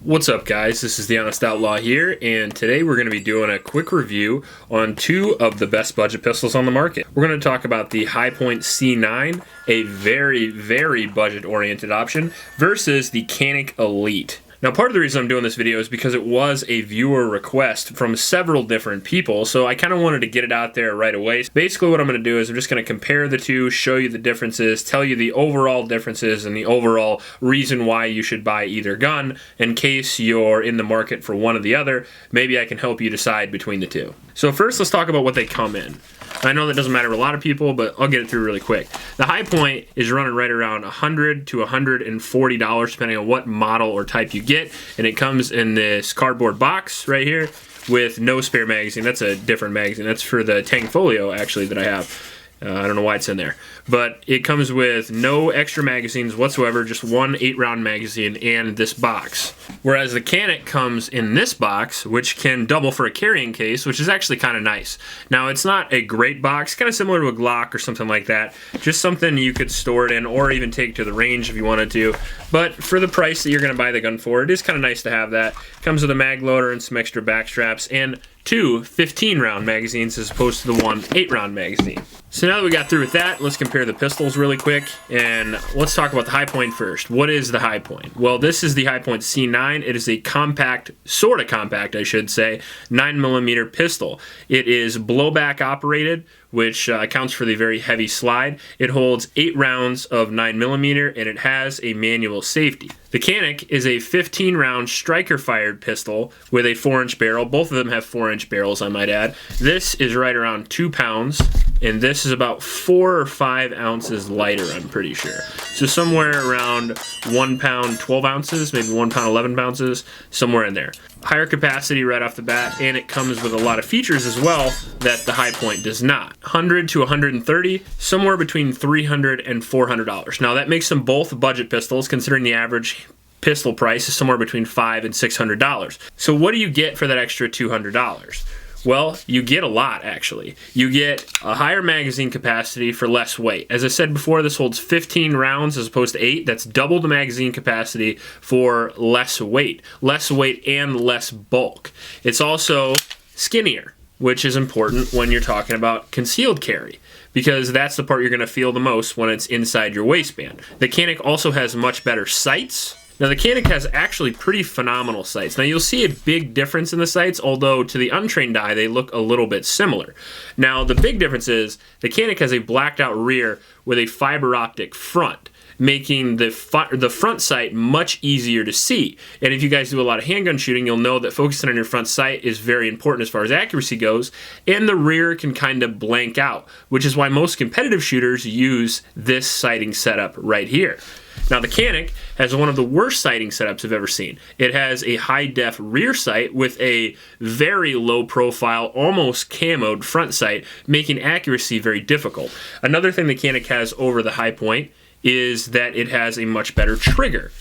What's up, guys? This is the Honest Outlaw here, and today we're going to be doing a quick review on two of the best budget pistols on the market. We're going to talk about the Hi-Point C9, a very budget-oriented option, versus the Canik Elite. Now, part of the reason I'm doing this video is because it was a viewer request from several different people, so I kind of wanted to get it out there right away. Basically, what I'm going to do is I'm just going to compare the two, show you the differences, tell you the overall differences and the overall reason why you should buy either gun. In case you're in the market for one or the other, maybe I can help you decide between the two. So first, let's talk about what they come in. I know that doesn't matter to a lot of people, but I'll get it through really quick. The Hi-Point is running right around $100 to $140 depending on what model or type you get, and it comes in this cardboard box right here with no spare magazine. That's a different magazine. That's for the Tang Folio, actually, that I have. I don't know why it's in there. But it comes with no extra magazines whatsoever, just one 8-round magazine and this box. Whereas the Canik comes in this box, which can double for a carrying case, which is actually kind of nice. Now, it's not a great box, kind of similar to a Glock or something like that. Just something you could store it in or even take to the range if you wanted to. But for the price that you're going to buy the gun for, it is kind of nice to have that. It comes with a mag loader and some extra back straps and two 15-round magazines as opposed to the one 8-round magazine. So now that we got through with that, let's compare the pistols really quick, and let's talk about the Hi-Point first. What is the Hi-Point? Well, this is the Hi-Point C9. It is a compact, sort of compact, I should say, 9mm pistol. It is blowback operated, which accounts for the very heavy slide. It holds 8 rounds of 9mm, and it has a manual safety. The Canik is a 15-round striker-fired pistol with a 4-inch barrel. Both of them have 4-inch barrels, I might add. This is right around 2 pounds, and this is about 4 or 5 ounces lighter, I'm pretty sure. So somewhere around 1 pound 12 ounces, maybe 1 pound 11 ounces, somewhere in there. Higher capacity right off the bat, and it comes with a lot of features as well that the Hi-Point does not. 100 to 130, somewhere between $300 and $400. Now that makes them both budget pistols, considering the average pistol price is somewhere between $500 and $600. So what do you get for that extra $200? Well, you get a lot, actually. You get a higher magazine capacity for less weight. As I said before, this holds 15 rounds as opposed to 8. That's double the magazine capacity for less weight. Less weight and less bulk. It's also skinnier, which is important when you're talking about concealed carry, because that's the part you're going to feel the most when it's inside your waistband. The Canik also has much better sights. Now, the Canik has actually pretty phenomenal sights. Now, you'll see a big difference in the sights, although to the untrained eye, they look a little bit similar. Now, the big difference is the Canik has a blacked out rear with a fiber optic front, making the front sight much easier to see. And if you guys do a lot of handgun shooting, you'll know that focusing on your front sight is very important as far as accuracy goes, and the rear can kind of blank out, which is why most competitive shooters use this sighting setup right here. Now, the Canik has one of the worst sighting setups I've ever seen. It has a high-def rear sight with a very low-profile, almost camoed front sight, making accuracy very difficult. Another thing the Canik has over the Hi-Point is that it has a much better trigger,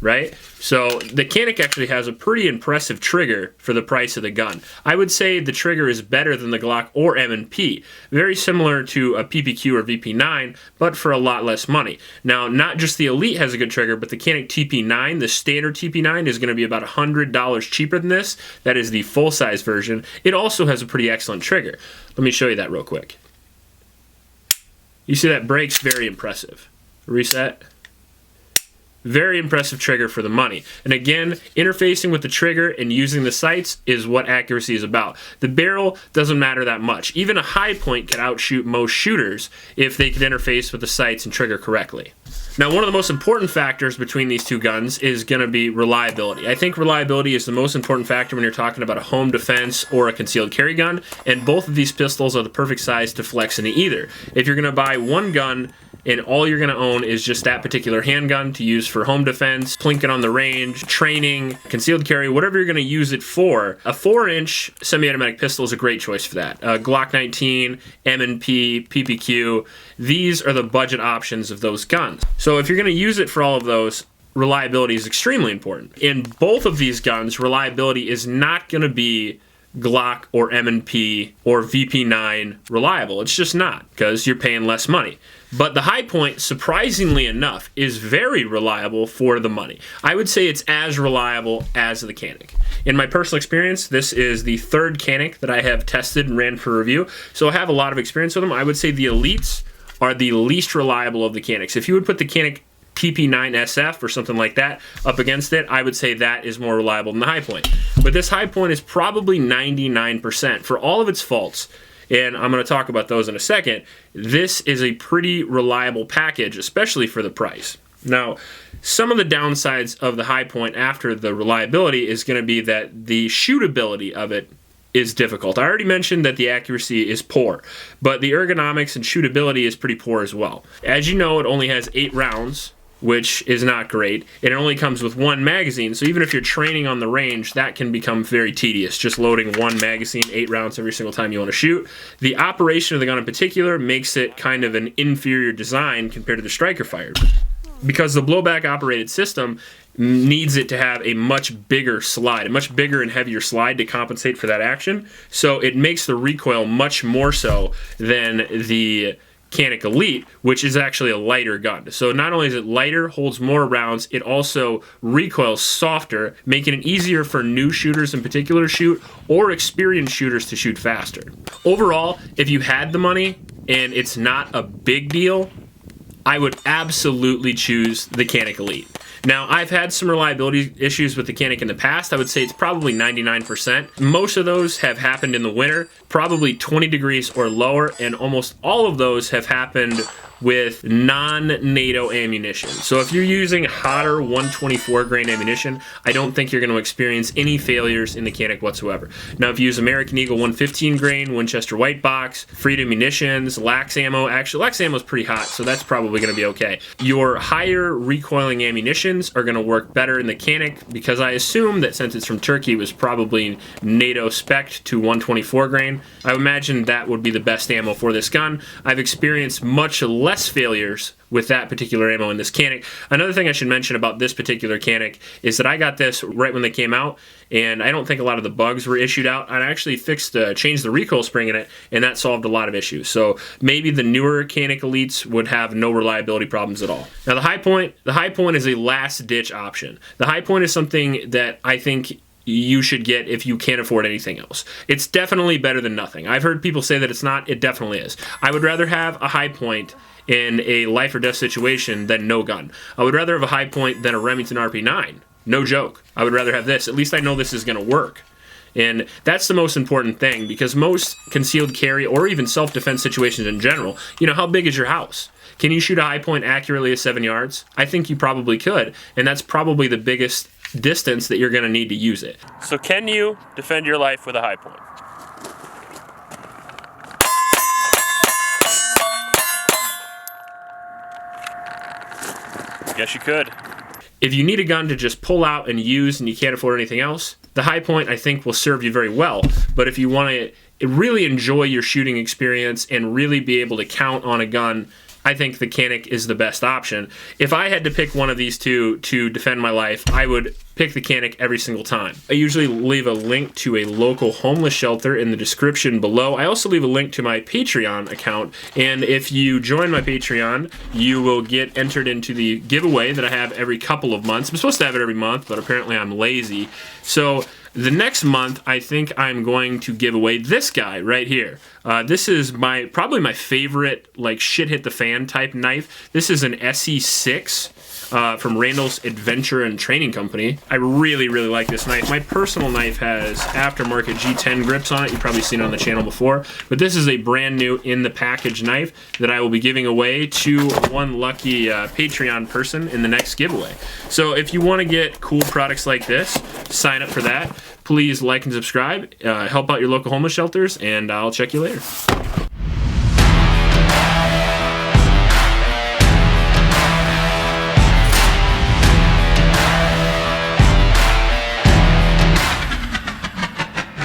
right? So the Canik actually has a pretty impressive trigger for the price of the gun. I would say the trigger is better than the Glock or M&P. Very similar to a PPQ or VP9, but for a lot less money. Now, not just the Elite has a good trigger, but the Canik TP9, the standard TP9, is going to be about $100 cheaper than this. That is the full-size version. It also has a pretty excellent trigger. Let me show you that real quick. You see that break's very impressive. Reset. Very impressive trigger for the money. And again, interfacing with the trigger and using the sights is what accuracy is about. The barrel doesn't matter that much. Even a Hi-Point can outshoot most shooters if they can interface with the sights and trigger correctly. Now, one of the most important factors between these two guns is going to be reliability. I think reliability is the most important factor when you're talking about a home defense or a concealed carry gun, and both of these pistols are the perfect size to flex into either. If you're going to buy one gun and all you're going to own is just that particular handgun to use for home defense, plinking on the range, training, concealed carry, whatever you're going to use it for, a 4-inch semi-automatic pistol is a great choice for that. Glock 19, M&P, PPQ, these are the budget options of those guns. So if you're going to use it for all of those, reliability is extremely important. In both of these guns, reliability is not going to be Glock or M&P or VP9 reliable. It's just not, because you're paying less money. But the High Point, surprisingly enough, is very reliable for the money. I would say it's as reliable as the Canik. In my personal experience, this is the third Canik that I have tested and ran for review, so I have a lot of experience with them. I would say the Elites are the least reliable of the Caniks. If you would put the Canik TP9SF or something like that up against it, I would say that is more reliable than the High Point. But this High Point is probably 99% for all of its faults, and I'm going to talk about those in a second. This is a pretty reliable package, especially for the price. Now, some of the downsides of the High Point after the reliability is going to be that the shootability of it is difficult. I already mentioned that the accuracy is poor, but the ergonomics and shootability is pretty poor as well. As you know, it only has 8 rounds, which is not great. It only comes with 1 magazine, so even if you're training on the range, that can become very tedious, just loading 1 magazine, 8 rounds every single time you want to shoot. The operation of the gun in particular makes it kind of an inferior design compared to the striker fired, because the blowback operated system needs it to have a much bigger slide, a much bigger and heavier slide to compensate for that action. So it makes the recoil much more so than the Canik Elite, which is actually a lighter gun. So not only is it lighter, holds more rounds, it also recoils softer, making it easier for new shooters in particular to shoot, or experienced shooters to shoot faster. Overall, if you had the money and it's not a big deal, I would absolutely choose the Canik Elite. Now, I've had some reliability issues with the Canik in the past. I would say it's probably 99%. Most of those have happened in the winter, probably 20 degrees or lower, and almost all of those have happened with non-NATO ammunition. So if you're using hotter 124 grain ammunition, I don't think you're going to experience any failures in the Canik whatsoever. Now, if you use American Eagle 115 grain, Winchester White Box, Freedom munitions, Lax ammo, actually Lax ammo is pretty hot, so that's probably going to be okay. Your higher recoiling ammunitions are going to work better in the Canik, because I assume that since it's from Turkey, it was probably NATO spec to 124 grain. I would imagine that would be the best ammo for this gun. I've experienced much less failures with that particular ammo in this Canik. Another thing I should mention about this particular Canik is that I got this right when they came out, and I don't think a lot of the bugs were issued out. I actually changed the recoil spring in it, and that solved a lot of issues. So maybe the newer Canik Elites would have no reliability problems at all. Now the High Point is a last-ditch option. The High Point is something that I think you should get if you can't afford anything else. It's definitely better than nothing. I've heard people say that it's not. It definitely is. I would rather have a High Point in a life or death situation than no gun. I would rather have a High Point than a Remington RP9. No joke. I would rather have this. At least I know this is going to work. And that's the most important thing, because most concealed carry or even self-defense situations in general, you know, how big is your house? Can you shoot a High Point accurately at 7 yards? I think you probably could, and that's probably the biggest distance that you're going to need to use it. So can you defend your life with a High Point? Guess you could. If you need a gun to just pull out and use and you can't afford anything else, the High Point I think will serve you very well. But if you want to really enjoy your shooting experience and really be able to count on a gun, I think the Canik is the best option. If I had to pick one of these two to defend my life, I would pick the Canik every single time. I usually leave a link to a local homeless shelter in the description below. I also leave a link to my Patreon account, and if you join my Patreon, you will get entered into the giveaway that I have every couple of months. I'm supposed to have it every month, but apparently I'm lazy. So the next month, I think I'm going to give away this guy right here. This is probably my favorite, like, shit hit the fan type knife. This is an SE6 from Randall's Adventure and Training Company. I really, really like this knife. My personal knife has aftermarket G10 grips on it. You've probably seen it on the channel before. But this is a brand new in the package knife that I will be giving away to one lucky Patreon person in the next giveaway. So if you want to get cool products like this, sign up for that. Please like and subscribe. Help out your local homeless shelters, and I'll check you later.